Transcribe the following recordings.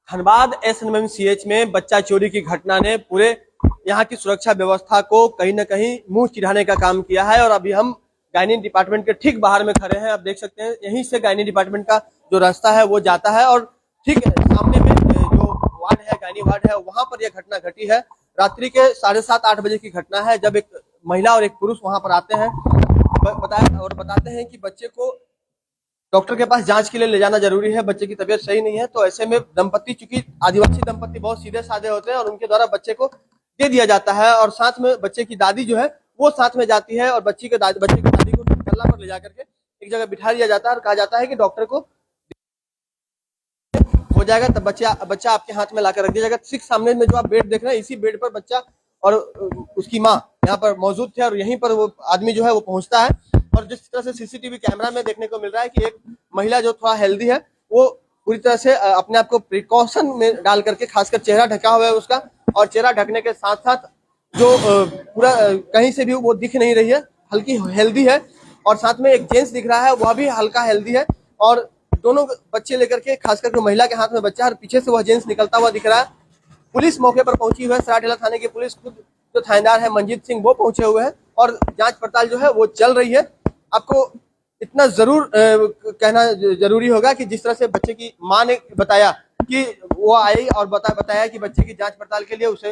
Dhanbad SNMCH में बच्चा चोरी की घटना ने पूरे यहाँ की सुरक्षा व्यवस्था को कहीं न कहीं मुंह चिढ़ाने का काम किया है। और अभी हम गायनी डिपार्टमेंट के ठीक बाहर में खड़े हैं। आप देख सकते हैं यहीं से गायनी डिपार्टमेंट का जो रास्ता है वो जाता है और ठीक सामने में जो वार्ड है, गायनी वार्ड है, वहां पर यह घटना घटी है। रात्रि के 7:30-8 बजे की घटना है, जब एक महिला और एक पुरुष वहां पर आते हैं बताते हैं कि बच्चे को डॉक्टर के पास जांच के लिए ले जाना जरूरी है, बच्चे की तबीयत सही नहीं है। तो ऐसे में दंपत्ति, चूंकि आदिवासी दंपत्ति बहुत सीधे साधे होते हैं और उनके द्वारा बच्चे को दे दिया जाता है और साथ में बच्चे की दादी जो है वो साथ में जाती है और बच्चे की दादी को गल्ला पर ले जाकर के एक जगह बिठा दिया जाता है और कहा जाता है कि डॉक्टर को हो जाएगा तब बच्चा आपके हाथ में लाकर रख दिया जाएगा। ठीक सामने में जो आप बेड देख रहे हैं, इसी बेड पर बच्चा और उसकी माँ यहाँ पर मौजूद थे और यहीं पर वो आदमी जो है वो पहुंचता है। और जिस तरह से सीसीटीवी कैमरा में देखने को मिल रहा है कि एक महिला जो थोड़ा हेल्दी है वो पूरी तरह से अपने आप को प्रिकॉशन में डाल करके, खासकर चेहरा ढका हुआ है उसका, और चेहरा ढकने के साथ साथ जो पूरा कहीं से भी वो दिख नहीं रही है, हल्की हेल्दी है। और साथ में एक जेंट्स दिख रहा है, वह भी हल्का हेल्दी है और दोनों बच्चे लेकर के, खासकर के महिला के हाथ में बच्चा है और पीछे से वह जेंट्स निकलता हुआ दिख रहा है। पुलिस मौके पर पहुंची हुई है, सरायढेला थाने की पुलिस, खुद जो थानेदार है मंजीत सिंह वो पहुंचे हुए हैं और जांच पड़ताल जो है वो चल रही है। आपको इतना जरूर कहना जरूरी होगा कि जिस तरह से बच्चे की मां ने बताया कि वो आई और बताया कि बच्चे की जांच पड़ताल के लिए उसे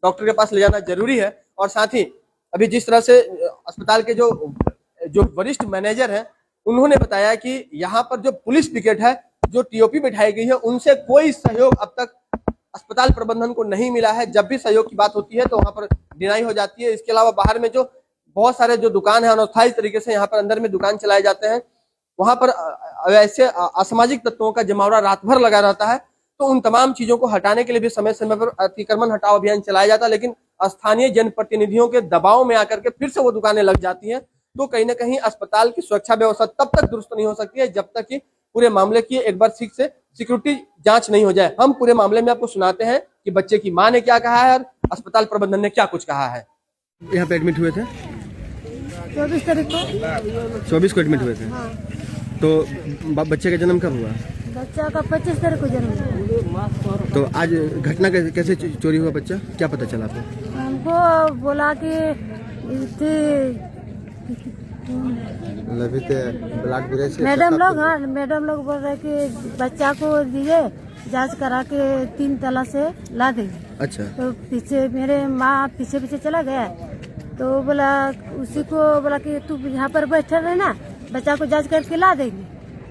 डॉक्टर के पास ले जाना जरूरी है। और साथ ही अभी जिस तरह से अस्पताल के जो वरिष्ठ मैनेजर हैं उन्होंने बताया कि यहाँ पर जो पुलिस पिकेट है, जो टीओपी बिठाई गई है, उनसे कोई सहयोग अब तक अस्पताल प्रबंधन को नहीं मिला है। जब भी सहयोग की बात होती है तो वहां पर डिनाई हो जाती है। इसके अलावा बाहर में जो बहुत सारे जो दुकान है, अनौथाई तरीके से यहाँ पर अंदर में दुकान चलाए जाते हैं, वहां पर ऐसे असामाजिक तत्वों का जमावड़ा रात भर लगा रहता है। तो उन तमाम चीजों को हटाने के लिए भी समय समय पर अतिक्रमण हटाओ अभियान चलाया जाता है, लेकिन स्थानीय जनप्रतिनिधियों के दबाव में आकर के फिर से वो दुकानें लग जाती हैं। तो कहीं ना कहीं अस्पताल की सुरक्षा व्यवस्था तब तक दुरुस्त नहीं हो सकती है जब तक कि पूरे मामले की एक बार ठीक से सिक्योरिटी जांच नहीं हो जाए। हम पूरे मामले में आपको सुनाते हैं कि बच्चे की मां ने क्या कहा है और अस्पताल प्रबंधन ने क्या कुछ कहा है। यहाँ पे एडमिट हुए थे 24 तारीख को। 24 को एडमिट हुए थे। हाँ। तो बच्चे का जन्म कब हुआ? बच्चा का 25 तारीख को जन्म हुआ। तो आज घटना कैसे चोरी हुआ बच्चा, क्या पता चला आपको? हमको बोला कि मैडम लोग बोल रहे कि बच्चा को दिए, जांच करा के 3 तला से ला देंगे। अच्छा। तो पीछे मेरे माँ पीछे चला गया, तो बोला उसी को बोला कि तू यहाँ पर बैठा रहे ना, बच्चा को जांच करके ला देंगे।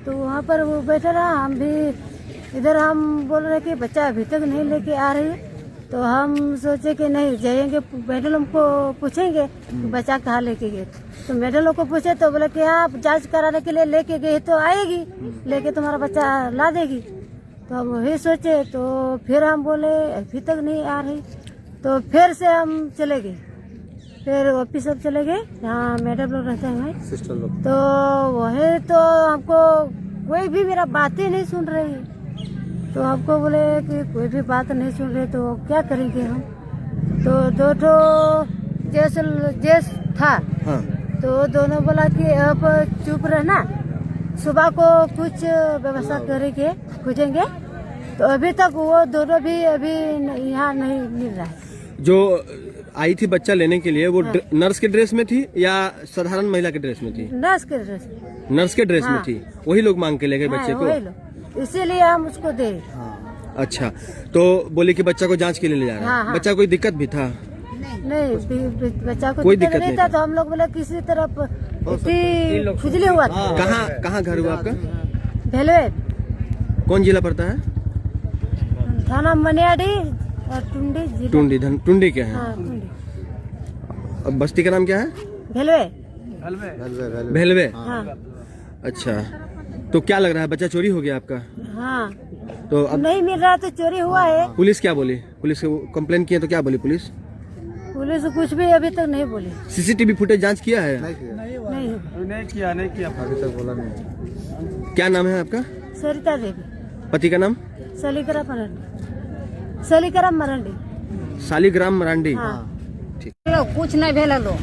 तो वहाँ पर वो बैठा रहा, हम भी इधर हम बोल रहे कि बच्चा अभी तक नहीं लेके आ रही है। तो हम सोचे कि नहीं जाएंगे, मैडम को पूछेंगे कि बच्चा कहाँ लेके गए। तो मैडम को पूछे तो बोले कि आप जांच कराने के लिए लेके गए तो आएगी, लेके तुम्हारा बच्चा ला देगी। तो हम वही सोचे, तो फिर हम बोले अभी तक नहीं आ रही। तो फिर से हम चले गए, फिर ऑफिस सब चले गए जहाँ मैडम लोग रहते हैं, सिस्टर लोग। तो वही तो हमको कोई भी मेरा बात ही नहीं सुन रही है। तो हमको बोले कि कोई भी बात नहीं सुन रहे तो क्या करेंगे हम। तो दो जेस था। हाँ। तो दोनों बोला कि अब चुप रहना, सुबह को कुछ व्यवस्था करेंगे, खोजेंगे। तो अभी तक वो दोनों भी अभी यहाँ नहीं मिल रहा है। जो आई थी बच्चा लेने के लिए वो हाँ। नर्स के ड्रेस में थी या साधारण महिला के ड्रेस में थी? नर्स के ड्रेस में। नर्स के ड्रेस में थी, वही लोग मांग के ले गए बच्चे को, इसीलिए हम उसको दे। अच्छा, तो बोले कि बच्चा को जांच के लिए ले जा रहा है। बच्चा कोई दिक्कत भी था? नहीं, बच्चा को कोई दिक्कत नहीं था। तो हम लोग बोले किसी तरफ खुजली हुआ था। कहाँ घर हुआ आपका? भेलवे। कौन जिला पड़ता है? थाना मनियाडी और टुंडी के हैं। हाँ, अब बस्ती का नाम क्या है? भेलवे। हाँ। अच्छा, तो क्या लग रहा है बच्चा चोरी हो गया आपका? हाँ। तो अब नहीं मिल रहा तो चोरी हुआ है। पुलिस क्या बोली? पुलिस को कंप्लेन किया तो क्या बोली पुलिस? पुलिस कुछ भी अभी तक नहीं बोली। सीसीटीवी फुटेज जांच किया है? नहीं किया अभी तक बोला नहीं। क्या नाम है आपका? सरिता देवी। पति का नाम? सालिग्राम मरांडी। हाँ। ठीक। कुछ नहीं भेल लो,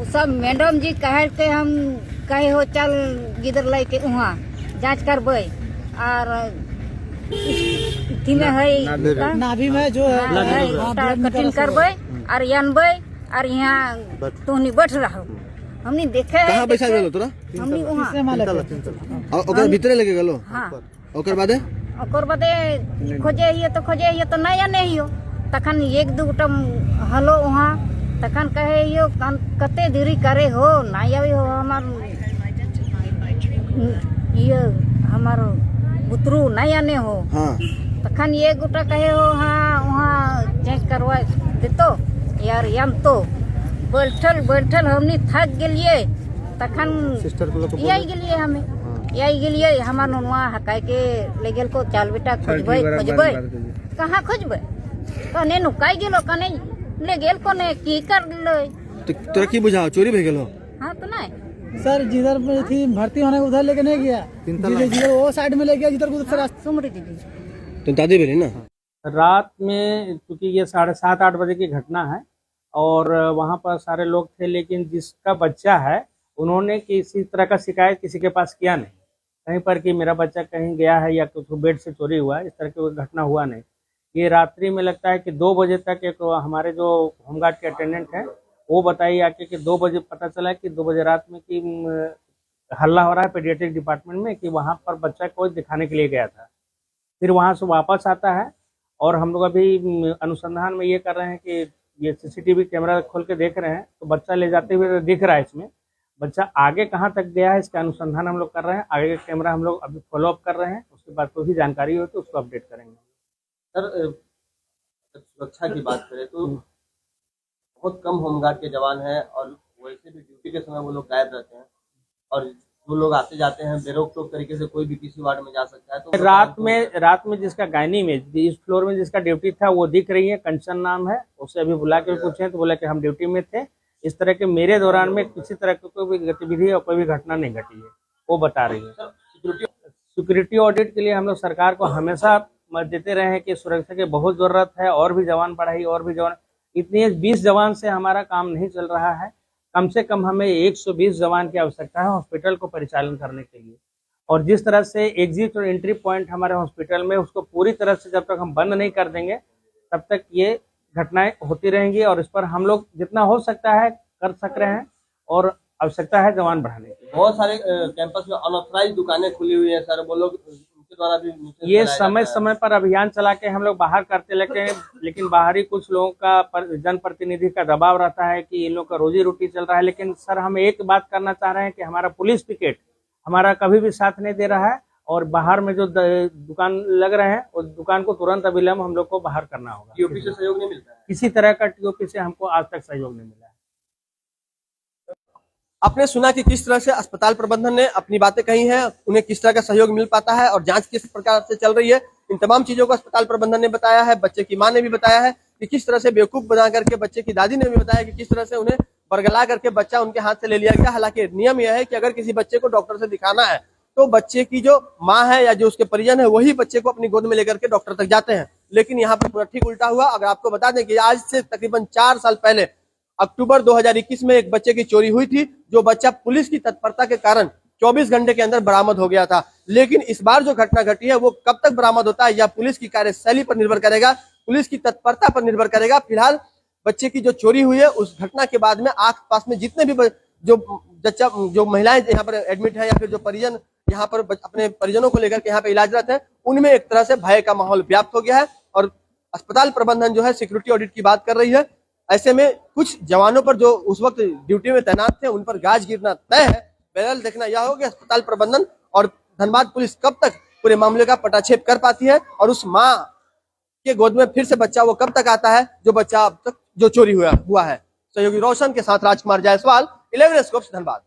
सब मैडम जी कहे के हम कहे हो चल गिदर लेके वहाँ जांच करबे और थी में है नाभि में जो कटिंग करबे और अनबे और यहाँ तोहनी बैठ रहो हमनी देखे है कहाँ बैठा गेलो तोरा हमनी वहाँ ओकर भीतरे लेके गेलो हाँ ओकर बादे खोजे हियो तो नहीं आने हियो तखन एक दू गोटा हलो वहाँ तखन कहे हियो कते देरी करे हो नहीं आवे हो हमार ये हमार बुतरू नहीं आने हो हाँ तखन एक गोटा कहे हो हाँ वहाँ चेंज करवा देतो यार यम तो बैठल हमनी थक गेलिए तखन यही गेलिए हमें यही गेलिए हमार ननुआ हकाय के ले गेल को चल बेटा खोजबे कहाँ खोजबे कने नुकाई गेलो कने ले गेल कोने की कर ले तोरा की बुझाओ चोरी भे गेलो हाँ तो नहीं सर जिधर पे थी भर्ती होने उधर लेके नहीं गया जिधर वो साइड में ले गया जिधर उधर सुमरी दीदी तो दादी बेली ना रात में क्योंकि ये 7:30-8 बजे की घटना है और वहाँ पर सारे लोग थे लेकिन जिसका बच्चा है उन्होंने किसी तरह का शिकायत किसी के पास किया नहीं कहीं पर कि मेरा बच्चा कहीं गया है या कुछ बेड से चोरी हुआ है इस तरह की घटना हुआ नहीं। ये रात्रि में लगता है कि 2 बजे तक एक हमारे जो होमगार्ड के अटेंडेंट हैं वो बताइए आके कि 2 बजे पता चला कि 2 बजे रात में कि हल्ला हो रहा है पेडियाट्रिक डिपार्टमेंट में कि वहाँ पर बच्चा को दिखाने के लिए गया था। फिर वहाँ से वापस आता है और हम लोग अभी अनुसंधान में ये कर रहे हैं कि ये सीसीटीवी कैमरा खोल के देख रहे हैं तो बच्चा ले जाते हुए दिख रहा है इसमें बच्चा आगे कहाँ तक गया है इसका अनुसंधान हम लोग कर रहे हैं। आगे का कैमरा हम लोग अभी फॉलोअप कर रहे हैं उसके बाद कोई भी जानकारी हो तो उसको अपडेट करेंगे। सर सुरक्षा की बात करें तो बहुत कम होमगार्ड के जवान हैं और वैसे भी ड्यूटी के समय वो लोग गायब रहते हैं और जो लोग आते जाते हैं बेरोक टोक तरीके से कोई भी किसी वार्ड में जा सकता है। तो रात में जिसका गायनी में इस फ्लोर में जिसका ड्यूटी था वो दिख रही है कंचन नाम है उससे अभी बुला के पूछे तो बोला कि हम ड्यूटी में थे इस तरह के मेरे दौरान में किसी तरह की कोई भी गतिविधि और कोई भी घटना नहीं घटी है वो बता रही है। सिक्योरिटी ऑडिट के लिए हम लोग सरकार को हमेशा मत देते रहे हैं कि सुरक्षा की बहुत जरूरत है और भी जवान बढ़ाई और भी जवान इतने 20 जवान से हमारा काम नहीं चल रहा है। कम से कम हमें 120 जवान की आवश्यकता है हॉस्पिटल को परिचालन करने के लिए और जिस तरह से एग्जिट और एंट्री पॉइंट हमारे हॉस्पिटल में उसको पूरी तरह से जब तक हम बंद नहीं कर देंगे तब तक ये घटनाएं होती रहेंगी और इस पर हम लोग जितना हो सकता है कर सक रहे हैं और आवश्यकता है जवान बढ़ाने की। बहुत सारे कैंपस में अनऑथराइज्ड दुकानें खुली हुई हैं सर वो लोग उनके द्वारा भी ये समय पर अभियान चला के हम लोग बाहर करते लेकिन बाहरी कुछ लोगों का जनप्रतिनिधि का दबाव रहता है कि इन लोग का रोजी रोटी चल रहा है। लेकिन सर हम एक बात करना चाह रहे हैं कि हमारा पुलिस पिकेट हमारा कभी भी साथ नहीं दे रहा है और बाहर में जो दुकान लग रहे हैं उस दुकान को तुरंत अविलंब हम लोग को बाहर करना होगा। टीओपी से सहयोग नहीं मिलता है किसी तरह का टीओपी से हमको आज तक सहयोग नहीं मिला है। आपने सुना कि किस तरह से अस्पताल प्रबंधन ने अपनी बातें कही हैं उन्हें किस तरह का सहयोग मिल पाता है और जांच किस प्रकार से चल रही है। इन तमाम चीजों को अस्पताल प्रबंधन ने बताया है। बच्चे की मां ने भी बताया है कि किस तरह से बेवकूफ बना करके बच्चे की दादी ने भी बताया कि किस तरह से उन्हें बरगला करके बच्चा उनके हाथ से ले लिया गया। हालांकि नियम यह है कि अगर किसी बच्चे को डॉक्टर से दिखाना है तो बच्चे की जो माँ है या जो उसके परिजन है वही बच्चे को अपनी गोद में लेकर के डॉक्टर तक जाते हैं। लेकिन यहाँ पर पूरा ठीक उल्टा हुआ। अगर आपको बता दें कि आज से तकरीबन 4 साल पहले अक्टूबर 2021 में एक बच्चे की चोरी हुई थी जो बच्चा पुलिस की तत्परता के कारण 24 घंटे के अंदर बरामद हो गया था। लेकिन इस बार जो घटना घटी है वो कब तक बरामद होता है या पुलिस की कार्यशैली पर निर्भर करेगा, पुलिस की तत्परता पर निर्भर करेगा। फिलहाल बच्चे की जो चोरी हुई है उस घटना के बाद में आस पास में जितने भी जो महिलाएं यहाँ पर एडमिट है या फिर जो परिजन यहाँ पर अपने परिजनों को लेकर के यहाँ पे इलाजरत है उनमें एक तरह से भय का माहौल व्याप्त हो गया है और अस्पताल प्रबंधन जो है सिक्योरिटी ऑडिट की बात कर रही है। ऐसे में कुछ जवानों पर जो उस वक्त ड्यूटी में तैनात थे उन पर गाज गिरना तय है। बहरहाल देखना यह होगा अस्पताल प्रबंधन और धनबाद पुलिस कब तक पूरे मामले का पटाक्षेप कर पाती है और उस माँ के गोद में फिर से बच्चा वो कब तक आता है जो बच्चा अब तक जो चोरी हुआ है। सहयोगी रोशन के साथ राजकुमार जायसवाल, 11 स्कोप्स, धनबाद।